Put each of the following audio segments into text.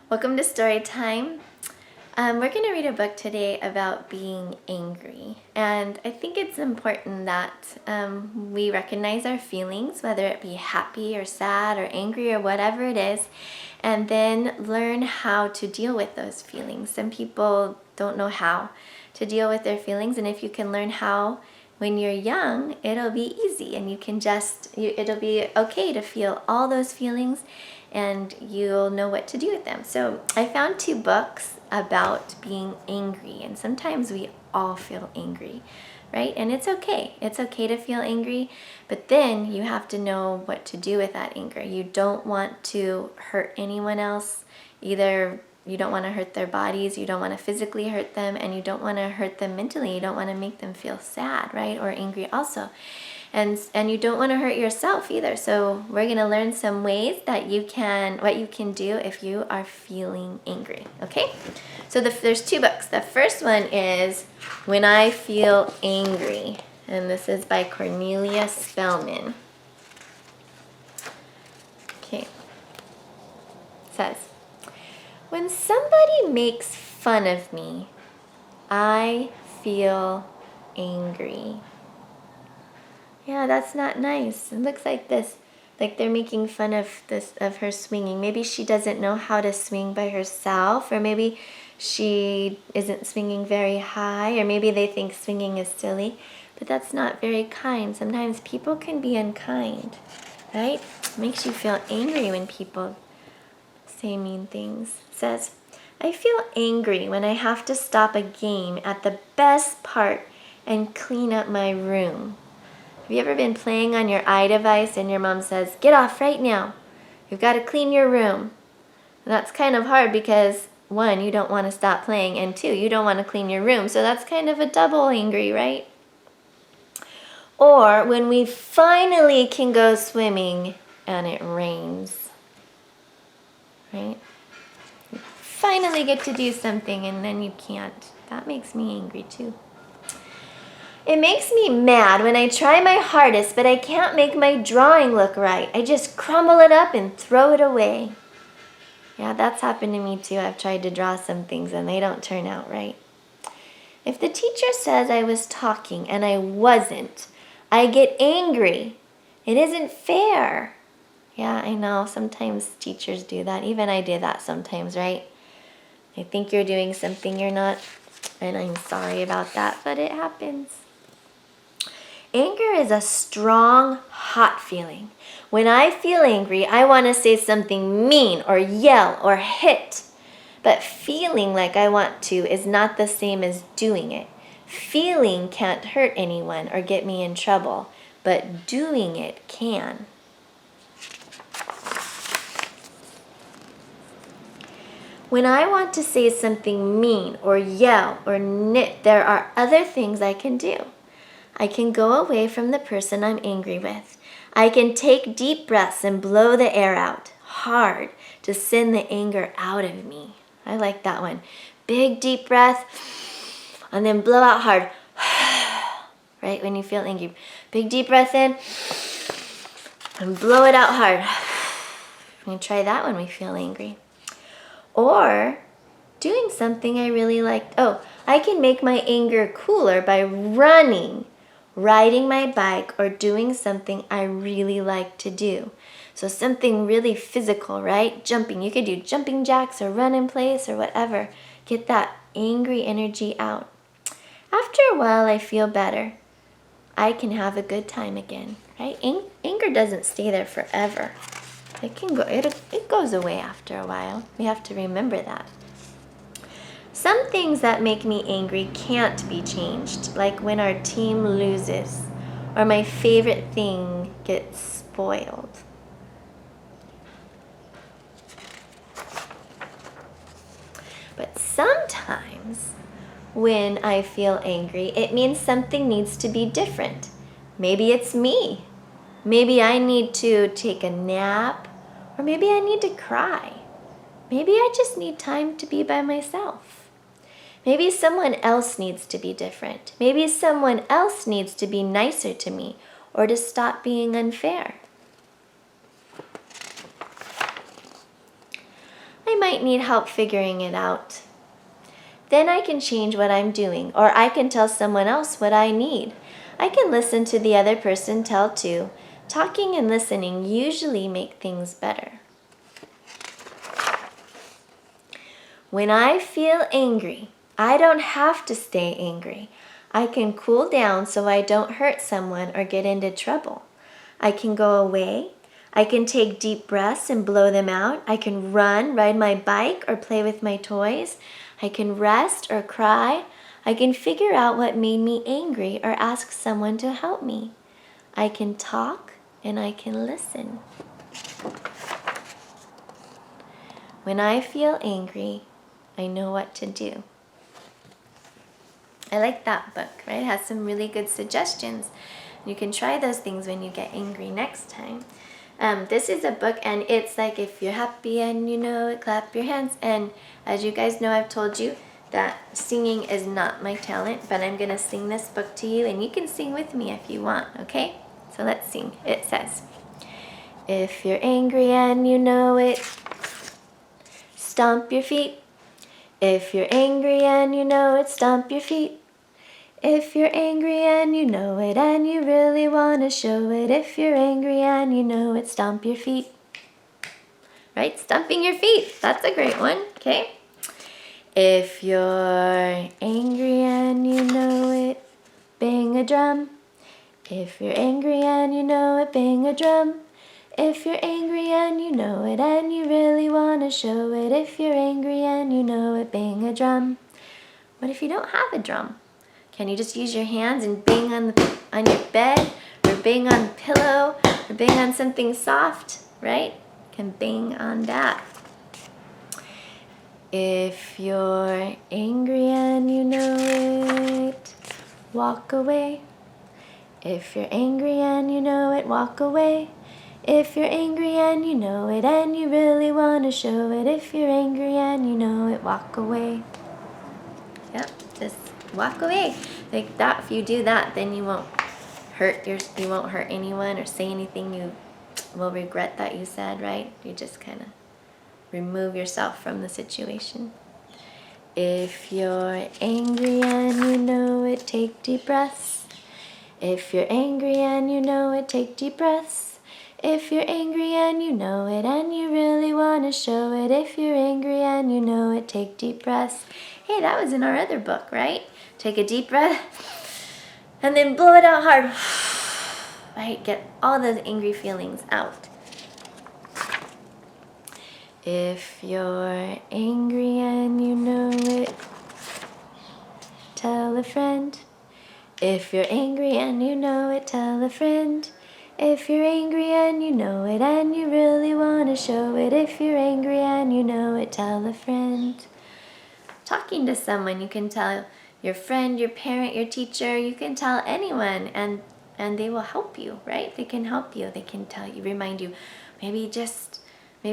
Welcome to Storytime. We're going to read a book today about being angry. And I think it's important that we recognize our feelings, whether it be happy or sad or angry or whatever it is, and then learn how to deal with those feelings. Some people don't know how to deal with their feelings, and if you can learn how when you're young, it'll be easy, and it'll be okay to feel all those feelings, and you'll know what to do with them. So I found 2 books about being angry, and sometimes we all feel angry, right? And it's okay. It's okay to feel angry, but then you have to know what to do with that anger. You don't want to hurt anyone else. Either you don't want to hurt their bodies, you don't want to physically hurt them, and you don't want to hurt them mentally. You don't want to make them feel sad, right? Or angry also. And you don't want to hurt yourself either. So we're going to learn some ways that what you can do if you are feeling angry, okay? So there's 2 books. The first one is When I Feel Angry, and this is by Cornelia Spellman. Okay. It says, when somebody makes fun of me, I feel angry. Yeah, that's not nice. It looks like this, like they're making fun of her swinging. Maybe she doesn't know how to swing by herself, or maybe she isn't swinging very high, or maybe they think swinging is silly, but that's not very kind. Sometimes people can be unkind, right? It makes you feel angry when people say mean things. It says, I feel angry when I have to stop a game at the best part and clean up my room. Have you ever been playing on your iDevice and your mom says, get off right now. You've got to clean your room. And that's kind of hard because 1, you don't want to stop playing, and 2, you don't want to clean your room. So that's kind of a double angry, right? Or when we finally can go swimming and it rains, right? You finally get to do something and then you can't. That makes me angry too. It makes me mad when I try my hardest, but I can't make my drawing look right. I just crumble it up and throw it away. Yeah, that's happened to me too. I've tried to draw some things and they don't turn out right. If the teacher says I was talking and I wasn't, I get angry. It isn't fair. Yeah, I know. Sometimes teachers do that. Even I do that sometimes, right? I think you're doing something you're not, and I'm sorry about that, but it happens. Anger is a strong, hot feeling. When I feel angry, I want to say something mean or yell or hit. But feeling like I want to is not the same as doing it. Feeling can't hurt anyone or get me in trouble, but doing it can. When I want to say something mean or yell or nit, there are other things I can do. I can go away from the person I'm angry with. I can take deep breaths and blow the air out hard to send the anger out of me. I like that one. Big deep breath and then blow out hard. Right when you feel angry. Big deep breath in and blow it out hard. We can try that when we feel angry. Or doing something I really like. I can make my anger cooler by running, riding my bike, or doing something I really like to do. So something really physical, right? Jumping. You could do jumping jacks or run in place or whatever. Get that angry energy out. After a while, I feel better. I can have a good time again, right? Anger doesn't stay there forever. It goes away after a while. We have to remember that. Some things that make me angry can't be changed, like when our team loses or my favorite thing gets spoiled. But sometimes when I feel angry, it means something needs to be different. Maybe it's me. Maybe I need to take a nap, or maybe I need to cry. Maybe I just need time to be by myself. Maybe someone else needs to be different. Maybe someone else needs to be nicer to me or to stop being unfair. I might need help figuring it out. Then I can change what I'm doing, or I can tell someone else what I need. I can listen to the other person tell too. Talking and listening usually make things better. When I feel angry, I don't have to stay angry. I can cool down so I don't hurt someone or get into trouble. I can go away. I can take deep breaths and blow them out. I can run, ride my bike, or play with my toys. I can rest or cry. I can figure out what made me angry or ask someone to help me. I can talk and I can listen. When I feel angry, I know what to do. I like that book, right? It has some really good suggestions. You can try those things when you get angry next time. This is a book, and it's like, if you're happy and you know it, clap your hands. And as you guys know, I've told you that singing is not my talent, but I'm going to sing this book to you, and you can sing with me if you want, okay? So let's sing. It says, if you're angry and you know it, stomp your feet. If you're angry and you know it, stomp your feet. If you're angry and you know it and you really want to show it, if you're angry and you know it, stomp your feet. Right? Stomping your feet. That's a great one. Okay? If you're angry and you know it, bang a drum. If you're angry and you know it, bang a drum. If you're angry and you know it and you really want to show it, if you're angry and you know it, bang a drum. What if you don't have a drum? Can you just use your hands and bang on your bed, or bang on the pillow, or bang on something soft, right? You can bang on that. If you're angry and you know it, walk away. If you're angry and you know it, walk away. If you're angry and you know it and you really want to show it, if you're angry and you know it, walk away. Yep, just walk away. Like that, if you do that, then you won't hurt anyone or say anything you will regret that you said, right? You just kind of remove yourself from the situation. If you're angry and you know it, take deep breaths. If you're angry and you know it, take deep breaths. If you're angry and you know it and you really want to show it, if you're angry and you know it, take deep breaths. Hey, that was in our other book, right? Take a deep breath and then blow it out hard. Right? Get all those angry feelings out. If you're angry and you know it, tell a friend. If you're angry and you know it, tell a friend. If you're angry and you know it and you really want to show it, if you're angry and you know it, tell a friend. Talking to someone, you can tell your friend, your parent, your teacher, you can tell anyone, and they will help you, right? They can help you. They can tell you, remind you, maybe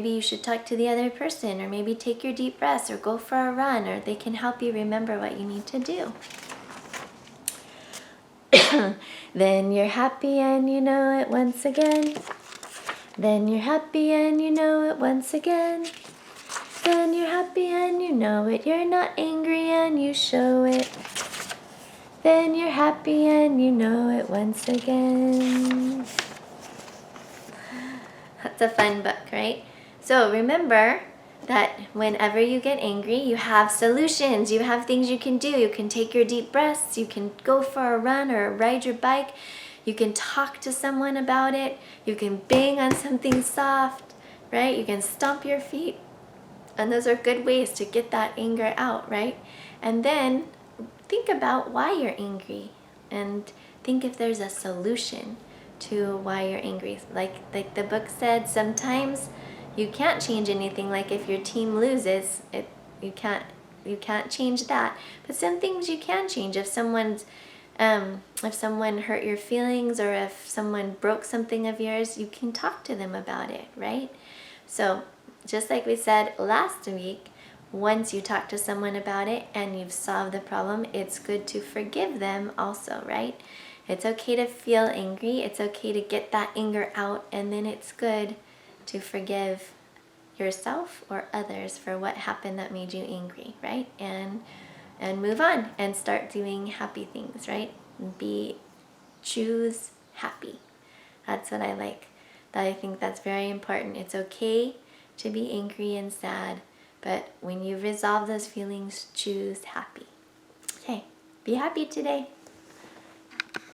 you should talk to the other person, or maybe take your deep breaths, or go for a run, or they can help you remember what you need to do. Then you're happy and you know it once again. Then you're happy and you know it once again. Then you're happy and you know it. You're not angry and you show it. Then you're happy and you know it once again. That's a fun book, right? So remember that whenever you get angry, you have solutions. You have things you can do. You can take your deep breaths. You can go for a run or ride your bike. You can talk to someone about it. You can bang on something soft, right? You can stomp your feet. And those are good ways to get that anger out, right? And then think about why you're angry, and think if there's a solution to why you're angry. Like the book said, sometimes you can't change anything. Like if your team loses, you can't change that. But some things you can change. If someone hurt your feelings, or if someone broke something of yours, you can talk to them about it, right? So just like we said last week, once you talk to someone about it and you've solved the problem, it's good to forgive them also, right? It's okay to feel angry. It's okay to get that anger out, and then it's good to forgive yourself or others for what happened that made you angry, right? And move on and start doing happy things, right? Choose happy. That's what I like. I think that's very important. It's okay to be angry and sad, but when you resolve those feelings, choose happy. Okay, be happy today.